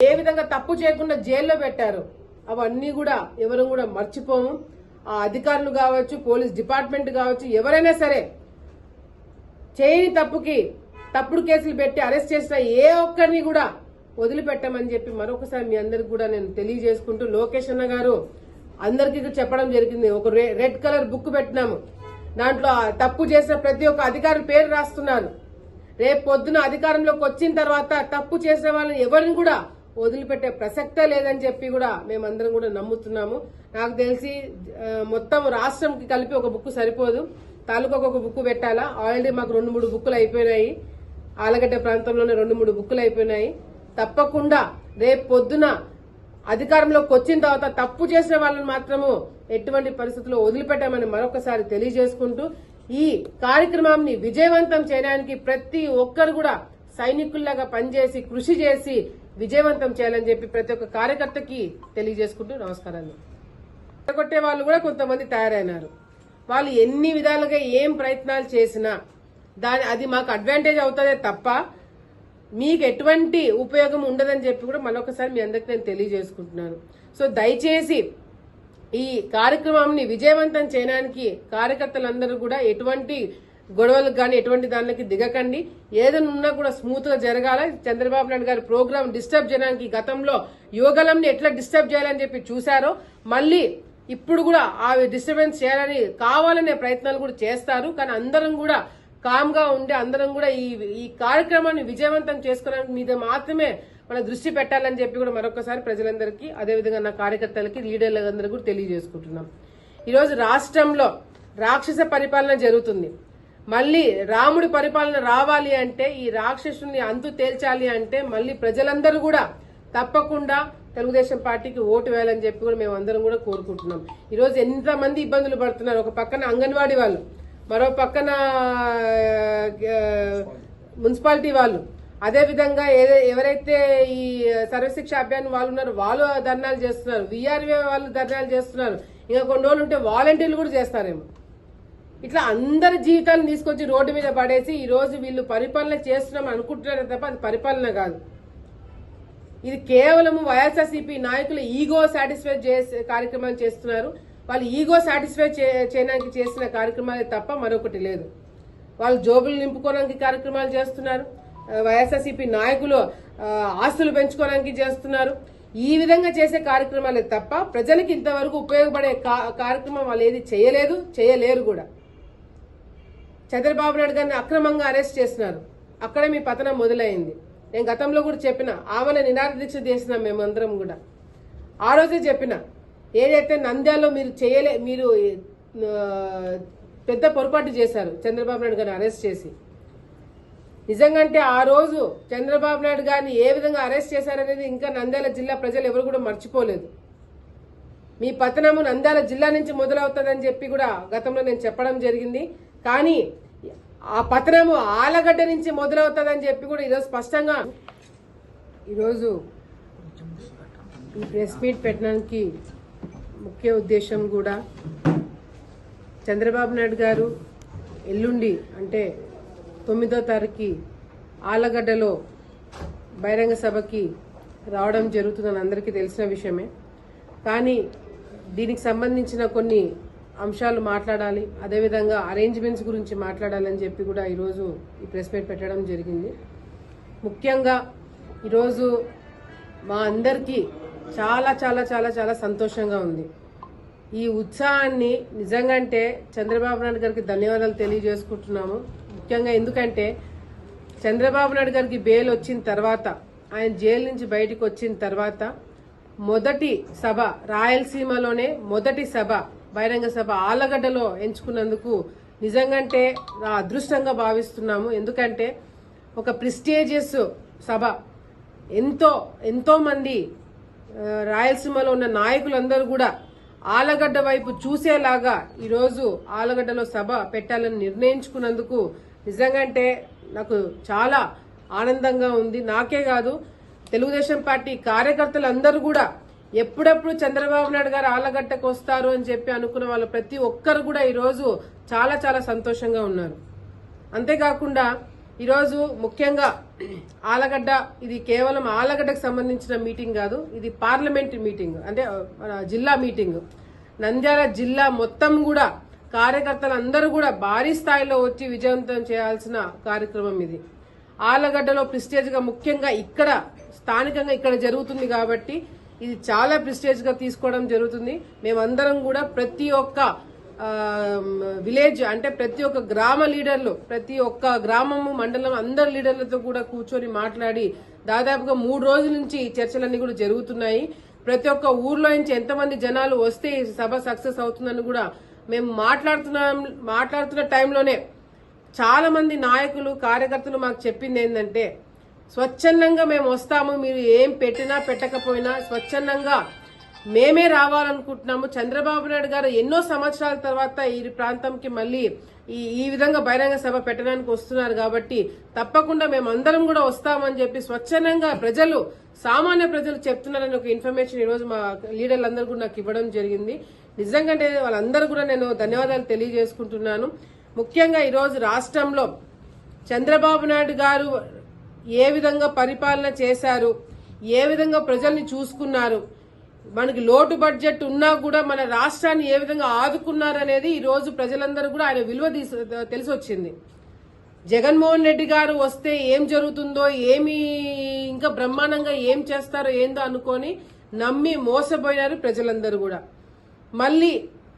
ఏ విధంగా తప్పు చేయకుండా జైల్లో పెట్టారు అవన్నీ కూడా ఎవరు కూడా మర్చిపోము. ఆ అధికారులు కావచ్చు, పోలీస్ డిపార్ట్మెంట్ కావచ్చు, ఎవరైనా సరే చేయని తప్పుకి తప్పుడు కేసులు పెట్టి అరెస్ట్ చేసిన ఏ ఒక్కరిని కూడా వదిలిపెట్టమని చెప్పి మరొకసారి మీ అందరికి కూడా నేను తెలియజేసుకుంటూ, లోకేష్ అన్న గారు అందరికీ చెప్పడం జరిగింది. ఒక రెడ్ కలర్ బుక్ పెట్టినాము, దాంట్లో తప్పు చేసిన ప్రతి ఒక్క అధికారి పేరు రాస్తున్నారు. రేపు పొద్దున అధికారంలోకి వచ్చిన తర్వాత తప్పు చేసిన వాళ్ళని ఎవరిని కూడా వదిలిపెట్టే ప్రసక్తే లేదని చెప్పి కూడా మేమందరం కూడా నమ్ముతున్నాము. నాకు తెలిసి మొత్తం రాష్ట్రంకి కలిపి ఒక బుక్ సరిపోదు, తాలూకాకు ఒక బుక్ పెట్టాలా. ఆల్రెడీ మాకు 2-3 బుక్కులు అయిపోయినాయి, ఆలగడ్డ ప్రాంతంలోనే 2-3 బుక్కులు అయిపోయినాయి. తప్పకుండా రేపు పొద్దున అధికారంలోకి వచ్చిన తర్వాత తప్పు చేసిన వాళ్ళని మాత్రము ఎటువంటి పరిస్థితుల్లో వదిలిపెట్టామని మరొకసారి తెలియజేసుకుంటూ, ఈ కార్యక్రమాన్ని విజయవంతం చేయడానికి ప్రతి ఒక్కరు కూడా సైనికుల్లాగా పనిచేసి కృషి చేసి విజయవంతం చేయాలని చెప్పి ప్రతి ఒక్క కార్యకర్తకి తెలియజేసుకుంటూ నమస్కారాలు. కొట్టే వాళ్ళు కూడా కొంతమంది తయారైనారు. వాళ్ళు ఎన్ని విధాలుగా ఏం ప్రయత్నాలు చేసినా అది మాకు అడ్వాంటేజ్ అవుతుందే తప్ప మీకు ఎటువంటి ఉపయోగం ఉండదని చెప్పి కూడా మరొకసారి మీ అందరికి నేను తెలియజేసుకుంటున్నాను. సో దయచేసి ఈ కార్యక్రమాన్ని విజయవంతం చేయడానికి కార్యకర్తలందరూ కూడా ఎటువంటి గొడవలకు కానీ ఎటువంటి దానికి దిగకండి. ఏదైనా ఉన్నా కూడా స్మూత్ గా జరగాల. చంద్రబాబు నాయుడు గారి ప్రోగ్రామ్ డిస్టర్బ్ చేయడానికి గతంలో యువగలంని ఎట్లా డిస్టర్బ్ చేయాలని చెప్పి చూశారో, మళ్ళీ ఇప్పుడు కూడా ఆ డిస్టర్బెన్స్ చేయాలని కావాలనే ప్రయత్నాలు కూడా చేస్తారు. కానీ అందరం కూడా కామ్ గా ఉండి అందరం కూడా ఈ కార్యక్రమాన్ని విజయవంతం చేసుకోవడానికి మీద మాత్రమే మన దృష్టి పెట్టాలని చెప్పి కూడా మరొకసారి ప్రజలందరికీ, అదేవిధంగా నా కార్యకర్తలకి, లీడర్లందరికీ కూడా తెలియజేసుకుంటున్నాం. ఈరోజు రాష్ట్రంలో రాక్షస పరిపాలన జరుగుతుంది. మళ్ళీ రాముడి పరిపాలన రావాలి అంటే, ఈ రాక్షసుని అంతు తేల్చాలి అంటే మళ్ళీ ప్రజలందరూ కూడా తప్పకుండా తెలుగుదేశం పార్టీకి ఓటు వేయాలని చెప్పి కూడా మేము అందరం కూడా కోరుకుంటున్నాం. ఈరోజు ఎంతమంది ఇబ్బందులు పడుతున్నారు. ఒక పక్కన అంగన్వాడీ వాళ్ళు, మరో పక్కన మున్సిపాలిటీ వాళ్ళు, అదేవిధంగా ఎవరైతే ఈ సర్వశిక్ష అభియాన్ వాళ్ళు ఉన్నారో వాళ్ళు ధర్నాలు చేస్తున్నారు, వీఆర్ఏ వాళ్ళు ధర్నాలు చేస్తున్నారు. ఇంకా కొన్ని రోజులు ఉంటే వాలంటీర్లు కూడా చేస్తారేమో. ఇట్లా అందరి జీవితాలను తీసుకొచ్చి రోడ్డు మీద పడేసి ఈ రోజు వీళ్ళు పరిపాలన చేస్తున్నాం అనుకుంటున్నారు తప్ప అది పరిపాలన కాదు. ఇది కేవలం వైఎస్ఆర్సీపీ నాయకులు ఈగో సాటిస్ఫై చేసే కార్యక్రమాలు చేస్తున్నారు. వాళ్ళు ఈగో సాటిస్ఫై చేయడానికి చేసిన కార్యక్రమాలే తప్ప మరొకటి లేదు. వాళ్ళు జోబులు నింపుకోవడానికి కార్యక్రమాలు చేస్తున్నారు. వైఎస్ఆర్సీపీ నాయకులు ఆస్తులు పెంచుకోవడానికి చేస్తున్నారు. ఈ విధంగా చేసే కార్యక్రమాలే తప్ప ప్రజలకు ఇంతవరకు ఉపయోగపడే కార్యక్రమం వాళ్ళు ఏది చేయలేదు, చేయలేరు కూడా. చంద్రబాబు నాయుడు గారిని అక్రమంగా అరెస్ట్ చేస్తున్నారు. అక్కడే మీ పతనం మొదలైంది. నేను గతంలో కూడా చెప్పిన, ఆమెను నిరాహార దీక్ష చేసినాం మేమందరం కూడా. ఆ రోజే చెప్పిన, ఏదైతే నంద్యాలలో మీరు పెద్ద పొరపాటు చేశారు చంద్రబాబు నాయుడు గారిని అరెస్ట్ చేసి. నిజంగా ఆ రోజు చంద్రబాబు నాయుడు గారిని ఏ విధంగా అరెస్ట్ చేశారనేది ఇంకా నంద్యాల జిల్లా ప్రజలు ఎవరు కూడా మర్చిపోలేదు. మీ పతనము నంద్యాల జిల్లా నుంచి మొదలవుతుందని చెప్పి కూడా గతంలో నేను చెప్పడం జరిగింది. కానీ ఆ పతనము ఆలగడ్డ నుంచి మొదలవుతుందని చెప్పి కూడా ఈరోజు స్పష్టంగా ఈరోజు ఈ ప్రెస్ మీట్ పెట్టడానికి ముఖ్య ఉద్దేశం కూడా, చంద్రబాబు నాయుడు గారు ఎల్లుండి అంటే 9వ తారీఖు ఆలగడ్డలో బహిరంగ సభకి రావడం జరుగుతుందని అందరికీ తెలిసిన విషయమే. కానీ దీనికి సంబంధించిన కొన్ని అంశాలు మాట్లాడాలి, అదేవిధంగా అరేంజ్మెంట్స్ గురించి మాట్లాడాలని చెప్పి కూడా ఈరోజు ఈ ప్రెస్ మీట్ పెట్టడం జరిగింది. ముఖ్యంగా ఈరోజు మా అందరికీ చాలా చాలా చాలా చాలా సంతోషంగా ఉంది. ఈ ఉత్సాహాన్ని నిజంగా అంటే చంద్రబాబు నాయుడు గారికి ధన్యవాదాలు తెలియజేసుకుంటున్నాము. ముఖ్యంగా ఎందుకంటే చంద్రబాబు నాయుడు గారికి బెయిల్ వచ్చిన తర్వాత, ఆయన జైలు నుంచి బయటకు వచ్చిన తర్వాత మొదటి సభ రాయలసీమలోనే మొదటి సభ బహిరంగ సభ ఆలగడ్డలో ఎంచుకున్నందుకు నిజంగాంటే అదృష్టంగా భావిస్తున్నాము. ఎందుకంటే ఒక ప్రెస్టీజియస్ సభ, ఎంతో మంది రాయలసీమలో ఉన్న నాయకులందరూ కూడా ఆలగడ్డ వైపు చూసేలాగా ఈరోజు ఆలగడ్డలో సభ పెట్టాలని నిర్ణయించుకున్నందుకు నిజంగాంటే నాకు చాలా ఆనందంగా ఉంది. నాకే కాదు, తెలుగుదేశం పార్టీ కార్యకర్తలందరూ కూడా ఎప్పుడెప్పుడు చంద్రబాబు నాయుడు గారు ఆలగడ్డకు వస్తారు అని చెప్పి అనుకున్న వాళ్ళు ప్రతి ఒక్కరు కూడా ఈరోజు చాలా చాలా సంతోషంగా ఉన్నారు. అంతేకాకుండా ఈరోజు ముఖ్యంగా ఆలగడ్డ ఇది కేవలం ఆలగడ్డకు సంబంధించిన మీటింగ్ కాదు, ఇది పార్లమెంట్ మీటింగ్, అంటే మన జిల్లా మీటింగ్. నంద్యాల జిల్లా మొత్తం కూడా కార్యకర్తలు అందరూ కూడా భారీ స్థాయిలో వచ్చి విజయవంతం చేయాల్సిన కార్యక్రమం ఇది. ఆలగడ్డలో ప్రెస్టేజ్ గా, ముఖ్యంగా ఇక్కడ స్థానికంగా ఇక్కడ జరుగుతుంది కాబట్టి ఇది చాలా ప్రెస్టేజ్ గా తీసుకోవడం జరుగుతుంది. మేమందరం కూడా ప్రతి ఒక్క విలేజ్, అంటే ప్రతి ఒక్క గ్రామ లీడర్లు, ప్రతి ఒక్క గ్రామము మండలం అందరు లీడర్లతో కూడా కూర్చొని మాట్లాడి దాదాపుగా 3 రోజుల నుంచి చర్చలన్నీ కూడా జరుగుతున్నాయి. ప్రతి ఒక్క ఊర్లో నుంచి ఎంతమంది జనాలు వస్తే ఈ సభ సక్సెస్ అవుతుందని కూడా మేము మాట్లాడుతున్న టైంలోనే చాలా మంది నాయకులు కార్యకర్తలు మాకు చెప్పింది ఏంటంటే, స్వచ్ఛందంగా మేము వస్తాము, మీరు ఏం పెట్టినా పెట్టకపోయినా స్వచ్ఛందంగా మేమే రావాలనుకుంటున్నాము. చంద్రబాబు నాయుడు గారు ఎన్నో సంవత్సరాల తర్వాత ఈ ప్రాంతంకి మళ్ళీ ఈ విధంగా బహిరంగ సభ పెట్టడానికి వస్తున్నారు కాబట్టి తప్పకుండా మేమందరం కూడా వస్తామని చెప్పి స్వచ్ఛందంగా ప్రజలు, సామాన్య ప్రజలు చెప్తున్నారని ఒక ఇన్ఫర్మేషన్ ఈరోజు మా లీడర్లందరూ కూడా నాకు ఇవ్వడం జరిగింది. నిజంగా వాళ్ళందరూ కూడా నేను ధన్యవాదాలు తెలియజేసుకుంటున్నాను. ముఖ్యంగా ఈరోజు రాష్ట్రంలో చంద్రబాబు నాయుడు గారు ఏ విధంగా పరిపాలన చేశారు, ఏ విధంగా ప్రజల్ని చూసుకున్నారు, మనకి లోటు బడ్జెట్ ఉన్నా కూడా మన రాష్ట్రాన్ని ఏ విధంగా ఆదుకున్నారు అనేది ఈ రోజు ప్రజలందరూ కూడా ఆయన విలువ తెలిసి వచ్చింది. జగన్మోహన్ రెడ్డి గారు వస్తే ఏం జరుగుతుందో, ఏమి ఇంకా బ్రహ్మాండంగా ఏం చేస్తారో ఏందో అనుకొని నమ్మి మోసపోయినారు ప్రజలందరూ కూడా. మళ్ళీ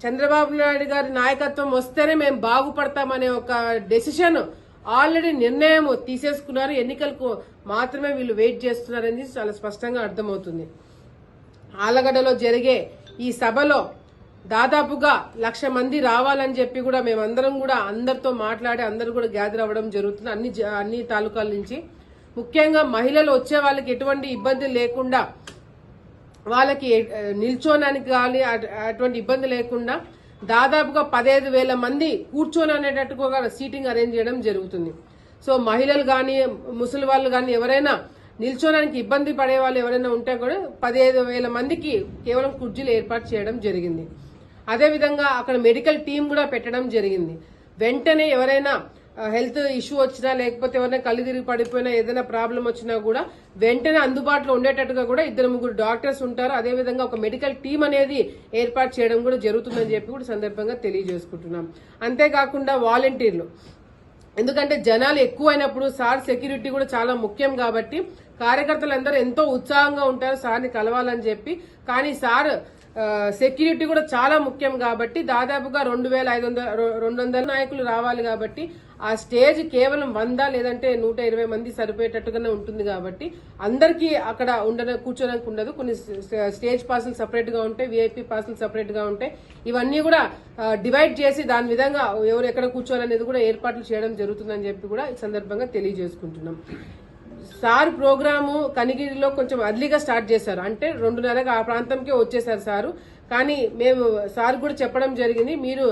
చంద్రబాబు నాయుడు గారి నాయకత్వం వస్తేనే మేము బాగుపడతామనే ఒక డెసిషన్ ఆల్రెడీ నిర్ణయం తీసేసుకున్నారు. ఎన్నికలకు మాత్రమే వీళ్ళు వెయిట్ చేస్తున్నారని చాలా స్పష్టంగా అర్థమవుతుంది. ఆలగడ్డలో జరిగే ఈ సభలో దాదాపుగా 1,00,000 మంది రావాలని చెప్పి కూడా మేమందరం కూడా అందరితో మాట్లాడి అందరూ కూడా గ్యాదర్ అవ్వడం జరుగుతుంది అన్ని తాలూకాల నుంచి. ముఖ్యంగా మహిళలు వచ్చే వాళ్ళకి ఎటువంటి ఇబ్బంది లేకుండా, వాళ్ళకి నిల్చోడానికి కానీ అటువంటి ఇబ్బంది లేకుండా దాదాపుగా 15,000 మంది కూర్చొని అనేటట్టుగా సీటింగ్ అరేంజ్ చేయడం జరుగుతుంది. సో మహిళలు కానీ ముసలి వాళ్ళు కానీ ఎవరైనా నిల్చోడానికి ఇబ్బంది పడే వాళ్ళు ఎవరైనా ఉంటే కూడా 15,000 మందికి కేవలం కుర్చీలు ఏర్పాటు చేయడం జరిగింది. అదేవిధంగా అక్కడ మెడికల్ టీం కూడా పెట్టడం జరిగింది. వెంటనే ఎవరైనా హెల్త్ ఇష్యూ వచ్చినా, లేకపోతే ఎవరైనా కళ్ళు తిరిగి పడిపోయినా, ఏదైనా ప్రాబ్లం వచ్చినా కూడా వెంటనే అందుబాటులో ఉండేటట్టుగా కూడా 2-3 డాక్టర్స్ ఉంటారు. అదేవిధంగా ఒక మెడికల్ టీం అనేది ఏర్పాటు చేయడం కూడా జరుగుతుందని చెప్పి కూడా సందర్భంగా తెలియజేసుకుంటున్నాం. అంతేకాకుండా వాలంటీర్లు, ఎందుకంటే జనాలు ఎక్కువైనప్పుడు సార్ సెక్యూరిటీ కూడా చాలా ముఖ్యం కాబట్టి కార్యకర్తలందరూ ఎంతో ఉత్సాహంగా ఉంటారు సార్ని కలవాలని చెప్పి. కానీ సార్ సెక్యూరిటీ కూడా చాలా ముఖ్యం కాబట్టి దాదాపుగా 2,500 నాయకులు రావాలి కాబట్టి ఆ స్టేజ్ కేవలం 100 లేదంటే 120 మంది సరిపోయేటట్టుగానే ఉంటుంది కాబట్టి అందరికీ అక్కడ కూర్చోడానికి ఉండదు. కొన్ని స్టేజ్ పాసులు సపరేట్ గా ఉంటాయి, విఐపి పాసులు సపరేట్ గా ఉంటాయి. ఇవన్నీ కూడా డివైడ్ చేసి దాని విధంగా ఎవరు ఎక్కడ కూర్చోవాలనేది కూడా ఏర్పాట్లు చేయడం జరుగుతుందని చెప్పి కూడా ఈ సందర్భంగా తెలియజేసుకుంటున్నాం. సార్ ప్రోగ్రాము కనిగిరిలో కొంచెం అర్లీగా స్టార్ట్ చేశారు, అంటే 2:30కి ఆ ప్రాంతంకే వచ్చేసారు సారు. కానీ మేము సార్ కూడా చెప్పడం జరిగింది, మీరు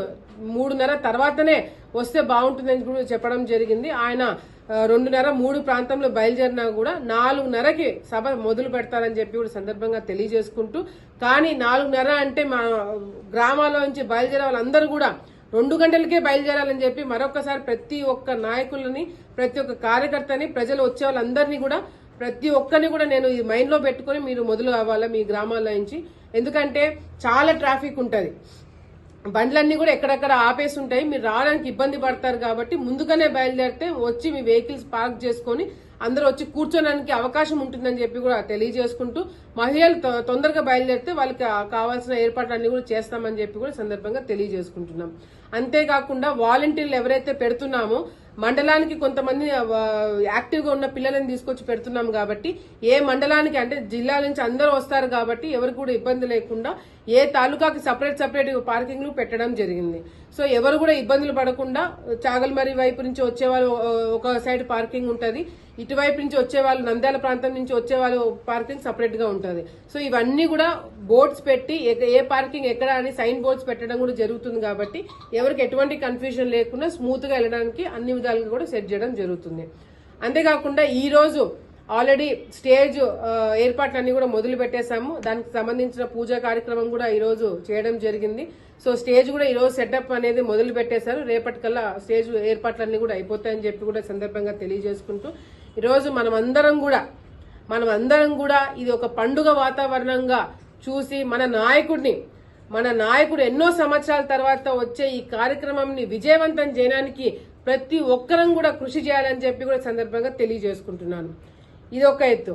3:30 తర్వాతనే వస్తే బాగుంటుందని కూడా చెప్పడం జరిగింది. ఆయన 2:30-3 ప్రాంతంలో బయలుదేరినా కూడా 4:30కి సభ మొదలు పెడతారని చెప్పి కూడా సందర్భంగా తెలియజేసుకుంటూ, కానీ 4:30 అంటే మా గ్రామాల నుంచి బయలుదేరే వాళ్ళందరూ కూడా 2 గంటలకే బయలుదేరాలని చెప్పి మరొకసారి ప్రతి ఒక్క నాయకులని, ప్రతి ఒక్క కార్యకర్తని, ప్రజలు వచ్చే వాళ్ళందరినీ కూడా ప్రతి ఒక్కరిని కూడా నేను ఈ మైండ్ లో పెట్టుకుని మీరు మొదలు కావాలా మీ గ్రామాల నుంచి. ఎందుకంటే చాలా ట్రాఫిక్ ఉంటది, బండ్లన్నీ కూడా ఎక్కడెక్కడ ఆపేసి ఉంటాయి, మీరు రావడానికి ఇబ్బంది పడతారు కాబట్టి ముందుగానే బయలుదేరితే వచ్చి మీ వెహికల్స్ పార్క్ చేసుకుని అందరూ వచ్చి కూర్చోడానికి అవకాశం ఉంటుందని చెప్పి కూడా తెలియజేసుకుంటూ, మహిళలు తొందరగా బయలుదేరితే వాళ్ళకి కావాల్సిన ఏర్పాట్లన్నీ కూడా చేస్తామని చెప్పి కూడా సందర్భంగా తెలియజేసుకుంటున్నాం. అంతేకాకుండా వాలంటీర్లు ఎవరైతే పెడుతున్నామో మండలానికి కొంతమంది యాక్టివ్ గా ఉన్న పిల్లలను తీసుకొచ్చి పెడుతున్నాం కాబట్టి ఏ మండలానికి అంటే జిల్లా నుంచి అందరూ వస్తారు కాబట్టి ఎవరికి కూడా ఇబ్బంది లేకుండా ఏ తాలూకాకి సపరేట్ పార్కింగ్లు పెట్టడం జరిగింది. సో ఎవరు కూడా ఇబ్బందులు పడకుండా చాగల్మరి వైపు నుంచి వచ్చేవాళ్ళు ఒక సైడ్ పార్కింగ్ ఉంటది, ఇటువైపు నుంచి వచ్చేవాళ్ళు నంద్యాల ప్రాంతం నుంచి వచ్చేవాళ్ళు పార్కింగ్ సపరేట్ గా ఉంటది. సో ఇవన్నీ కూడా బోర్డ్స్ పెట్టి ఏ పార్కింగ్ ఎక్కడ అని సైన్ బోర్డ్స్ పెట్టడం కూడా జరుగుతుంది కాబట్టి ఎవరికి ఎటువంటి కన్ఫ్యూజన్ లేకుండా స్మూత్ గా వెళ్ళడానికి అన్ని విధాలుగా కూడా సెట్ చేయడం జరుగుతుంది. అంతేకాకుండా ఈ రోజు ఆల్రెడీ స్టేజ్ ఏర్పాట్లన్నీ కూడా మొదలు పెట్టేశాము. దానికి సంబంధించిన పూజా కార్యక్రమం కూడా ఈ రోజు చేయడం జరిగింది. సో స్టేజ్ కూడా ఈ రోజు సెటప్ అనేది మొదలు పెట్టేశారు. రేపటికల్లా స్టేజ్ ఏర్పాట్లన్నీ కూడా అయిపోతాయని చెప్పి కూడా సందర్భంగా తెలియజేసుకుంటూ, ఈరోజు మనమందరం కూడా ఇది ఒక పండుగ వాతావరణంగా చూసి మన నాయకుడు ఎన్నో సంవత్సరాల తర్వాత వచ్చే ఈ కార్యక్రమంని విజయవంతం చేయడానికి ప్రతి ఒక్కరం కూడా కృషి చేయాలని చెప్పి కూడా సందర్భంగా తెలియజేసుకుంటున్నాను. ఇది ఒక ఎత్తు.